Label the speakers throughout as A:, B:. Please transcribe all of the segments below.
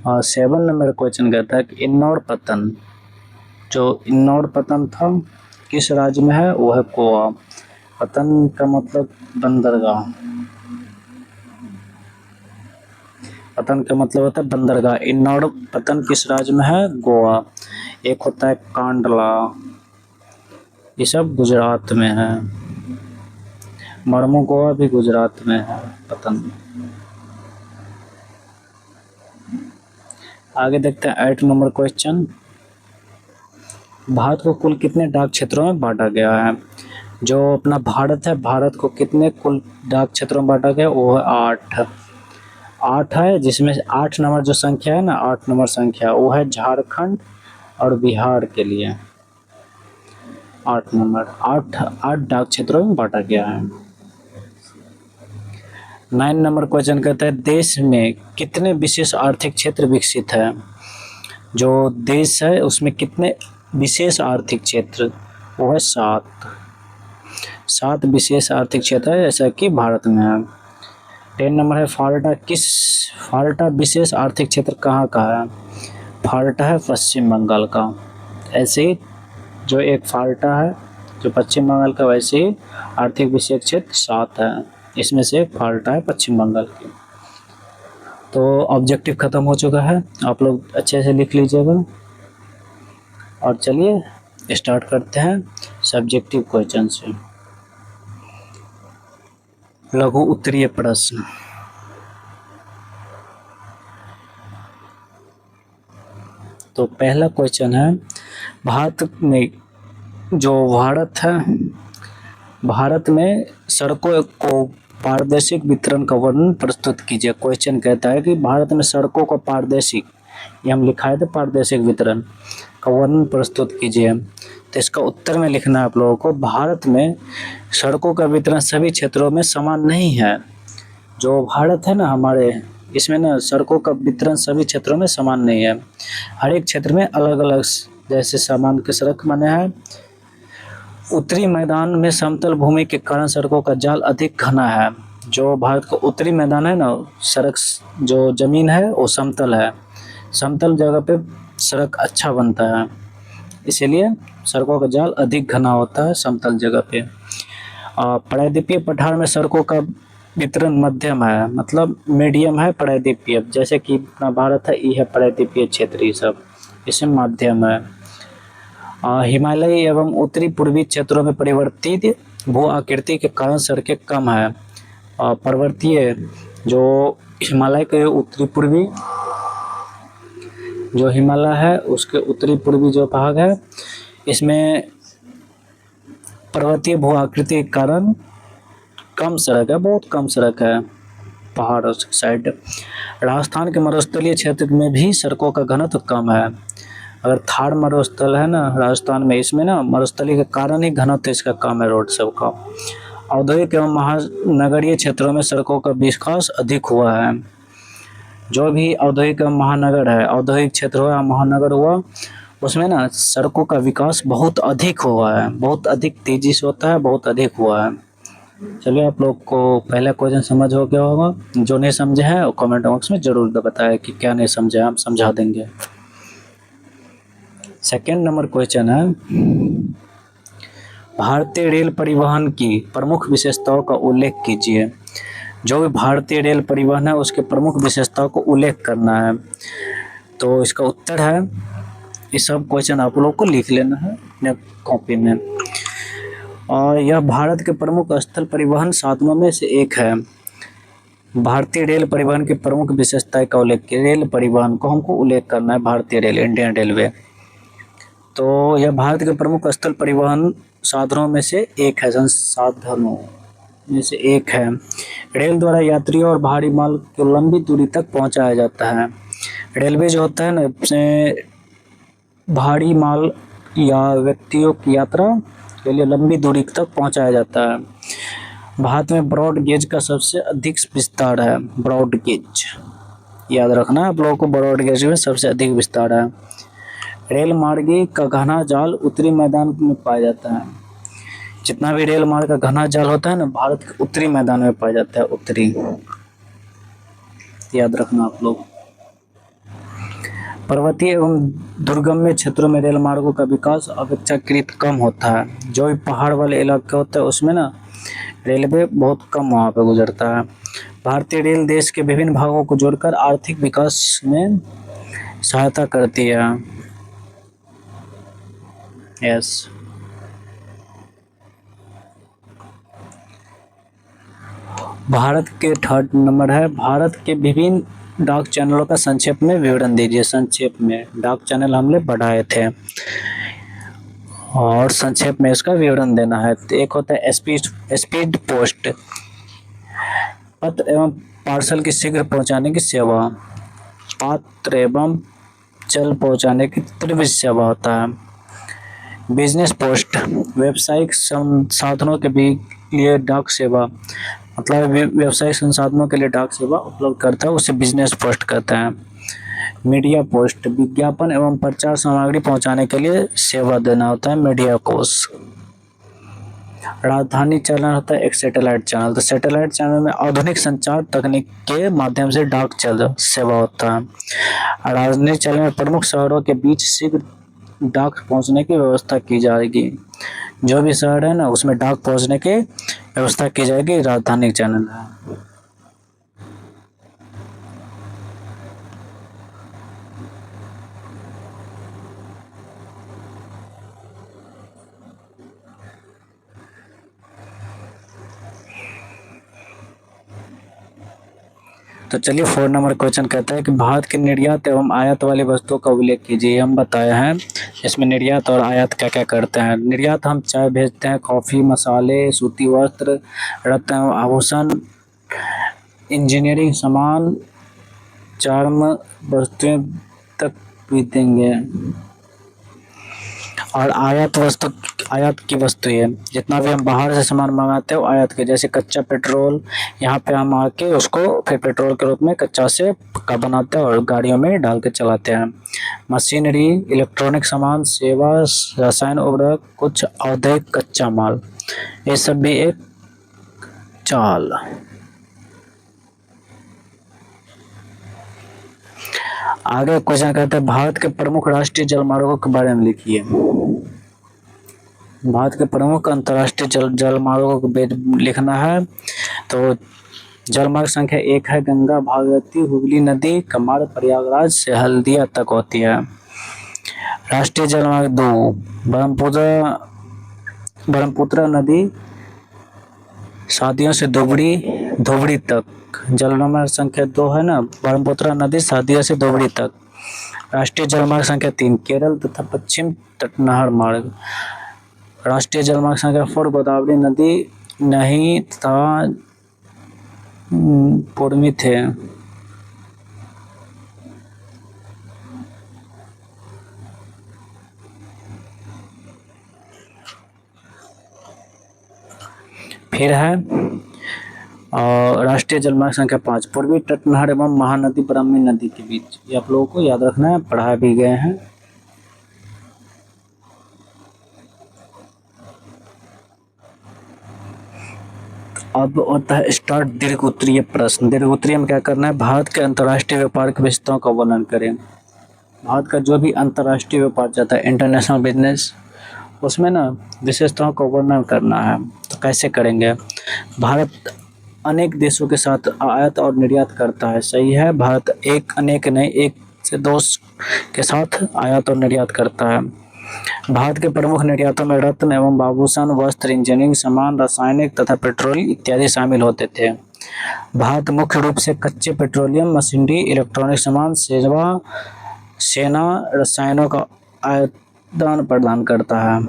A: और 7 number question कहता है कि इन्नौर पतन, जो इन्नौर पतन था किस राज्य में है, वो है गोवा। पतन का मतलब बंदरगाह, पतन का मतलब होता है बंदरगाह। इन्नौर पतन किस राज्य में है, गोवा। एक होता है कांडला, ये सब गुजरात में है। मरमू गोवा भी गुजरात में है पतन। आगे देखते हैं 8 नंबर क्वेश्चन। भारत को कुल कितने डाक क्षेत्रों में बांटा गया है। जो अपना भारत है, भारत को कितने कुल डाक क्षेत्रों में बांटा गया, वो है 8 है, जिसमें 8 नंबर जो संख्या है ना, 8 नंबर संख्या वो है झारखंड और बिहार के लिए। 8 नंबर, 8 डाक क्षेत्रों में बांटा गया है। 9 नंबर क्वेश्चन कहता है देश में कितने विशेष आर्थिक क्षेत्र विकसित है। जो देश है उसमें कितने विशेष आर्थिक क्षेत्र, वो है 7 विशेष आर्थिक क्षेत्र है, जैसा कि भारत में है। 10 नंबर है फाल्टा विशेष आर्थिक क्षेत्र कहाँ का है। फाल्टा है पश्चिम बंगाल का। ऐसे ही जो एक फाल्टा है जो पश्चिम बंगाल का, वैसे ही आर्थिक विशेष क्षेत्र 7 है, इसमें से एक फाल्टा है पश्चिम बंगाल की। तो ऑब्जेक्टिव ख़त्म हो चुका है, आप लोग अच्छे से लिख लीजिएगा। और चलिए स्टार्ट करते हैं सब्जेक्टिव क्वेश्चन से। लघु उत्तरीय प्रश्न। तो पहला क्वेश्चन है, भारत में जो भारत है, भारत में सड़कों को पारदर्शिक वितरण का वर्णन प्रस्तुत कीजिए। क्वेश्चन कहता है कि भारत में सड़कों का पारदर्शिक, ये हम लिखाए थे पारदर्शिक वितरण का वर्णन प्रस्तुत कीजिए। तो इसका उत्तर में लिखना है आप लोगों को, भारत में सड़कों का वितरण सभी क्षेत्रों में समान नहीं है। जो भारत है ना हमारे, इसमें ना सड़कों का वितरण सभी क्षेत्रों में समान नहीं है। हर एक क्षेत्र में अलग अलग, जैसे सामान की सड़क बने हैं। उत्तरी मैदान में समतल भूमि के कारण सड़कों का जाल अधिक घना है। जो भारत का उत्तरी मैदान है ना, सड़क जो जमीन है वो समतल है, समतल जगह पे सड़क अच्छा बनता है, इसीलिए सड़कों का जाल अधिक घना होता है समतल जगह पे। प्रायद्वीपीय पठार में सड़कों का वितरण मध्यम है, मतलब मीडियम है प्रायद्वीपीय, जैसे कि अपना भारत है, ये है प्रायद्वीपीय क्षेत्र, ये सब इसमें मध्यम है। हिमालयी एवं उत्तरी पूर्वी क्षेत्रों में परिवर्तित भू आकृति के कारण सड़कें कम है। पर्वतीय जो हिमालय के उत्तरी पूर्वी, जो हिमालय है उसके उत्तरी पूर्वी जो भाग है, इसमें पर्वतीय भू आकृति के कारण कम सड़क है, बहुत कम सड़क है पहाड़ों साइड। राजस्थान के मरुस्थलीय क्षेत्र में भी सड़कों का घनत्व कम है। अगर थार मरुस्थल है ना राजस्थान में, इसमें ना मरुस्थलीय के कारण ही घनत्व इसका कम है रोड सब का। औद्योगिक एवं महानगरीय क्षेत्रों में सड़कों का विकास अधिक हुआ है। जो भी औद्योगिक एवं महानगर है, औद्योगिक क्षेत्र हुआ महानगर हुआ, उसमें ना सड़कों का विकास बहुत अधिक हुआ है, बहुत अधिक तेजी से होता है, बहुत अधिक हुआ है। चलिए आप लोग को पहला क्वेश्चन समझ हो गया होगा। जो नहीं समझे हैं वो कमेंट बॉक्स में जरूर बताएं कि क्या नहीं समझे, हम समझा देंगे। सेकेंड नंबर क्वेश्चन है, भारतीय रेल परिवहन की प्रमुख विशेषताओं का उल्लेख कीजिए। जो भी भारतीय रेल परिवहन है उसके प्रमुख विशेषताओं को उल्लेख करना है। तो इसका उत्तर है, ये सब क्वेश्चन आप लोग को लिख लेना है अपने कॉपी में। और यह भारत के प्रमुख स्थल परिवहन साधनों में से एक है। भारतीय रेल परिवहन की प्रमुख विशेषताएं का उल्लेख, रेल परिवहन को हमको उल्लेख करना है, भारतीय रेल, इंडियन रेलवे। तो यह भारत के प्रमुख स्थल परिवहन साधनों में से एक है, संसाधनों में से एक है। रेल द्वारा यात्रियों और भारी माल को लंबी दूरी तक पहुंचाया जाता है। रेलवे जो होता है ना, उसमें भारी माल या व्यक्तियों की यात्रा के लिए लंबी दूरी तक पहुंचाया जाता है। भारत में ब्रॉड गेज का सबसे अधिक विस्तार है। ब्रॉड गेज याद रखना है आप लोगों को, ब्रॉड गेज में सबसे अधिक विस्तार है। रेल मार्ग का घना जाल उत्तरी मैदान में पाया जाता है। जितना भी रेल मार्ग का घना जाल होता है ना, भारत के उत्तरी मैदान में पाया जाता है, उत्तरी, याद रखना आप लोग। पर्वतीय एवं दुर्गम क्षेत्रों में रेल मार्गों का विकास अपेक्षाकृत कम होता है। जो भी पहाड़ वाले इलाके होते हैं उसमें ना रेलवे बहुत कम वहाँ पे गुजरता है। भारतीय रेल देश के विभिन्न भागों को जोड़कर आर्थिक विकास में सहायता करती है। यस। भारत के थर्ड नंबर है, भारत के विभिन्न डाक चैनलों का संक्षेप में विवरण दीजिए। संक्षेप में डाक चैनल हमने बढ़ाए थे और संक्षेप में इसका विवरण देना है। तो एक होता है स्पीड पोस्ट, पत्र एवं पार्सल की शीघ्र पहुंचाने की सेवा। पात्र एवं जल पहुंचाने की त्वरित सेवा होता है। बिजनेस पोस्ट, व्यावसायिक संसाधनों के लिए डाक सेवा, मतलब व्यावसायिक संसाधनों के लिए डाक सेवा उपलब्ध करता है, उसे बिजनेस पोस्ट कहते हैं। मीडिया पोस्ट, विज्ञापन एवं प्रचार सामग्री पहुंचाने के लिए सेवा देना होता है, मीडिया पोस्ट। राजधानी चैनल होता है एक सैटेलाइट चैनल। तो सैटेलाइट चैनल में आधुनिक संचार तकनीक के माध्यम से डाक चैनल सेवा होता है। राजधानी चैनल में प्रमुख शहरों के बीच शीघ्र डाक पहुंचने की व्यवस्था की जाएगी। जो भी शहर है ना उसमें डाक पहुंचने की व्यवस्था की जाएगी, राजधानी चैनल है। तो चलिए 4 नंबर क्वेश्चन कहता है कि भारत के निर्यात एवं आयात वाली वस्तुओं का उल्लेख कीजिए। हम बताए हैं इसमें निर्यात और आयात क्या क्या करते हैं। निर्यात हम चाय भेजते हैं, कॉफ़ी, मसाले, सूती वस्त्र, रत्न एवं आभूषण, इंजीनियरिंग सामान, चर्म वस्तुएं तक भी देंगे। और आयात की वस्तु है जितना भी हम बाहर से सामान मंगाते हैं वो आयात के, जैसे कच्चा पेट्रोल यहाँ पे हम आके उसको फिर पेट्रोल के रूप में कच्चा से पक्का बनाते हैं और गाड़ियों में डाल के चलाते हैं। मशीनरी, इलेक्ट्रॉनिक सामान, सेवा, रसायन उर्वरक, कुछ औद्योगिक कच्चा माल, ये सब भी एक चाल। आगे क्वेश्चन कहते हैं भारत के प्रमुख राष्ट्रीय जलमार्गों के बारे में लिखिए। भारत के प्रमुख अंतर्राष्ट्रीय जलमार्गों को लिखना है। तो जलमार्ग संख्या 1 है गंगा भागीरथी हुगली नदी का मार्ग प्रयागराज से हल्दिया तक होती है। राष्ट्रीय जलमार्ग 2 ब्रह्मपुत्र नदी सादियों से धोबड़ी तक। जलमार्ग संख्या 2 है ना ब्रह्मपुत्र नदी सादिया से धोबड़ी तक। राष्ट्रीय जलमार्ग संख्या 3 केरल तथा पश्चिम तटनहर मार्ग। राष्ट्रीय जलमार्ग संख्या 4 गोदावरी नदी नहीं तथा पूर्वी थे। फिर है और राष्ट्रीय जलमार्ग संख्या 5 पूर्वी तटनहर एवं महानदी ब्राह्मणी नदी के बीच। ये आप लोगों को याद रखना है, पढ़ा भी गए हैं। अब होता है स्टार्ट दीर्घ उत्तरीय प्रश्न। दीर्घ उत्तरीय में क्या करना है, भारत के अंतर्राष्ट्रीय व्यापार की विशेषताओं का वर्णन करें। भारत का जो भी अंतर्राष्ट्रीय व्यापार जाता है इंटरनेशनल बिजनेस, उसमें ना विशेषताओं का वर्णन करना है। तो कैसे करेंगे, भारत अनेक देशों के साथ आयात और निर्यात करता है। सही है, भारत अनेक नहीं, 1 से 2 के साथ आयात और निर्यात करता है। भारत के प्रमुख निर्यातों में रत्न एवं आभूषण, वस्त्र, इंजीनियरिंग सामान, रासायनिक तथा पेट्रोल इत्यादि शामिल होते थे। भारत मुख्य रूप से कच्चे पेट्रोलियम, मशीनरी, इलेक्ट्रॉनिक सामान, सेना, रसायनों का आदान प्रदान करता है।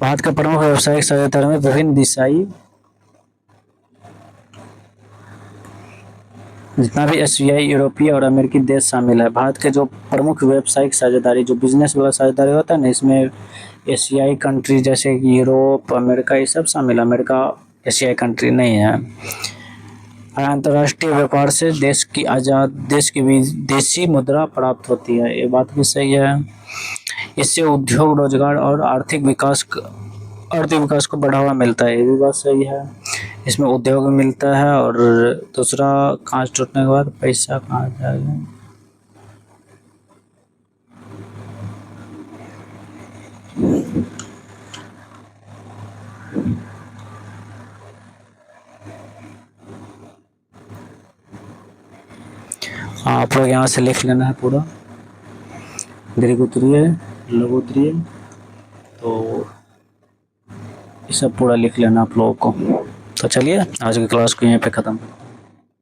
A: भारत का प्रमुख व्यावसायिक साझेदारी में विभिन्न दिशाई जितना भी एशियाई, यूरोपीय और अमेरिकी देश शामिल है। भारत के जो प्रमुख व्यावसायिक साझेदारी जो बिजनेस वाला साझेदारी होता है ना, इसमें एशियाई कंट्री जैसे यूरोप, अमेरिका ये सब शामिल है। अमेरिका एशियाई कंट्री नहीं है। अंतर्राष्ट्रीय व्यापार से देश की विदेशी मुद्रा प्राप्त होती है, ये बात भी सही है। इससे उद्योग, रोजगार और आर्थिक विकास को बढ़ावा मिलता है, ये भी बात सही है। इसमें उद्योग मिलता है और दूसरा कांच टूटने के बाद पैसा कहाँ जाएगा। आप लोग यहाँ से लिख लेना है पूरा, दीर्घ उत्तरीय, लघु उत्तरीय, तो ये सब पूरा लिख लेना आप लोगों को। तो चलिए आज की क्लास को यहीं पे ख़त्म।